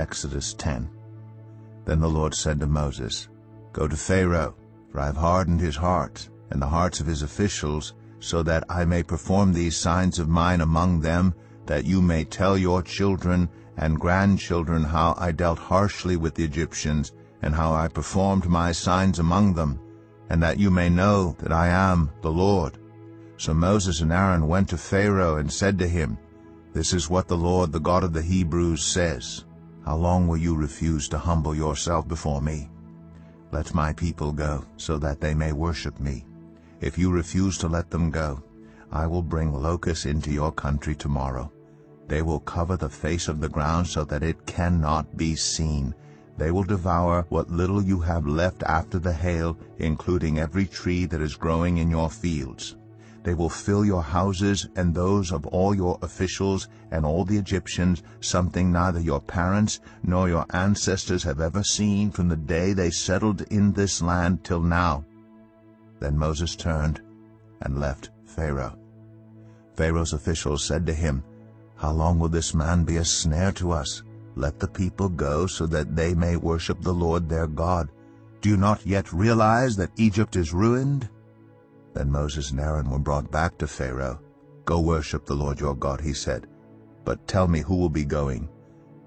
Exodus 10. Then the Lord said to Moses, "Go to Pharaoh, for I have hardened his heart, and the hearts of his officials, so that I may perform these signs of mine among them, that you may tell your children and grandchildren how I dealt harshly with the Egyptians, and how I performed my signs among them, and that you may know that I am the Lord." So Moses and Aaron went to Pharaoh and said to him, "This is what the Lord, the God of the Hebrews, says. How long will you refuse to humble yourself before me? Let my people go, so that they may worship me. If you refuse to let them go, I will bring locusts into your country tomorrow. They will cover the face of the ground so that it cannot be seen. They will devour what little you have left after the hail, including every tree that is growing in your fields. They will fill your houses and those of all your officials and all the Egyptians, something neither your parents nor your ancestors have ever seen from the day they settled in this land till now." Then Moses turned and left Pharaoh. Pharaoh's officials said to him, "How long will this man be a snare to us? Let the people go so that they may worship the Lord their God. Do you not yet realize that Egypt is ruined?" Then Moses and Aaron were brought back to Pharaoh. "Go worship the Lord your God," he said. "But tell me who will be going."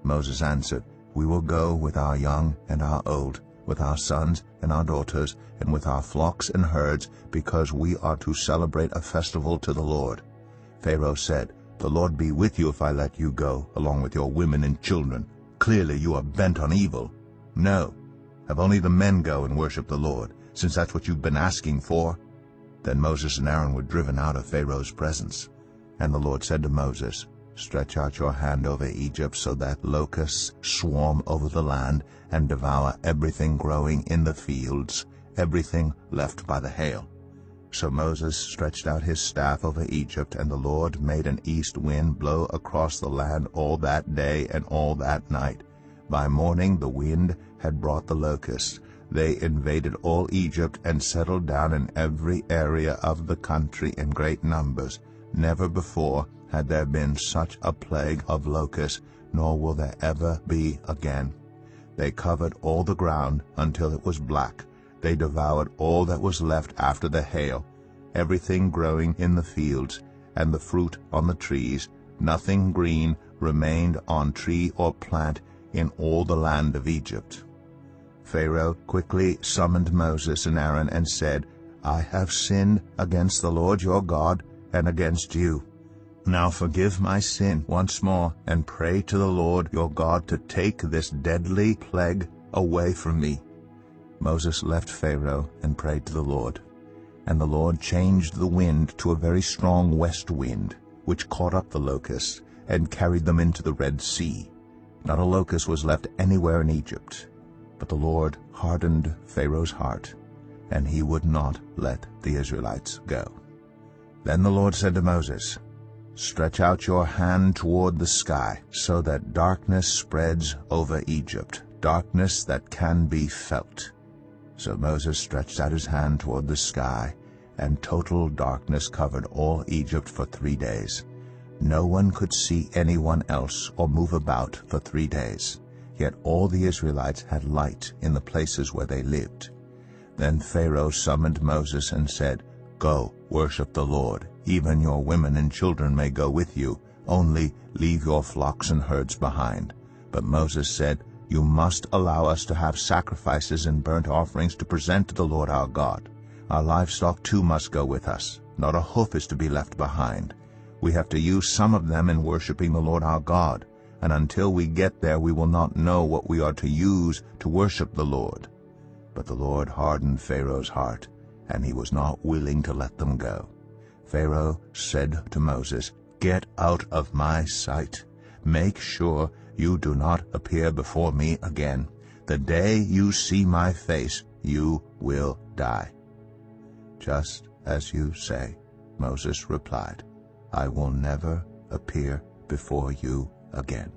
Moses answered, "We will go with our young and our old, with our sons and our daughters, and with our flocks and herds, because we are to celebrate a festival to the Lord." Pharaoh said, "The Lord be with you if I let you go, along with your women and children. Clearly you are bent on evil. No, have only the men go and worship the Lord, since that's what you've been asking for." Then Moses and Aaron were driven out of Pharaoh's presence. And the Lord said to Moses, "Stretch out your hand over Egypt so that locusts swarm over the land and devour everything growing in the fields, everything left by the hail." So Moses stretched out his staff over Egypt, and the Lord made an east wind blow across the land all that day and all that night. By morning the wind had brought the locusts. They invaded all Egypt and settled down in every area of the country in great numbers. Never before had there been such a plague of locusts, nor will there ever be again. They covered all the ground until it was black. They devoured all that was left after the hail, everything growing in the fields, and the fruit on the trees. Nothing green remained on tree or plant in all the land of Egypt. Pharaoh quickly summoned Moses and Aaron and said, "I have sinned against the Lord your God and against you. Now forgive my sin once more, and pray to the Lord your God to take this deadly plague away from me." Moses left Pharaoh and prayed to the Lord. And the Lord changed the wind to a very strong west wind, which caught up the locusts and carried them into the Red Sea. Not a locust was left anywhere in Egypt. But the Lord hardened Pharaoh's heart, and he would not let the Israelites go. Then the Lord said to Moses, "Stretch out your hand toward the sky, so that darkness spreads over Egypt, darkness that can be felt." So Moses stretched out his hand toward the sky, and total darkness covered all Egypt for 3 days. No one could see anyone else or move about for 3 days. Yet all the Israelites had light in the places where they lived. Then Pharaoh summoned Moses and said, "Go, worship the Lord. Even your women and children may go with you. Only leave your flocks and herds behind." But Moses said, "You must allow us to have sacrifices and burnt offerings to present to the Lord our God. Our livestock too must go with us. Not a hoof is to be left behind. We have to use some of them in worshiping the Lord our God. And until we get there we will not know what we are to use to worship the Lord." But the Lord hardened Pharaoh's heart, and he was not willing to let them go. Pharaoh said to Moses, "Get out of my sight. Make sure you do not appear before me again. The day you see my face, you will die." "Just as you say," Moses replied. "I will never appear before you again."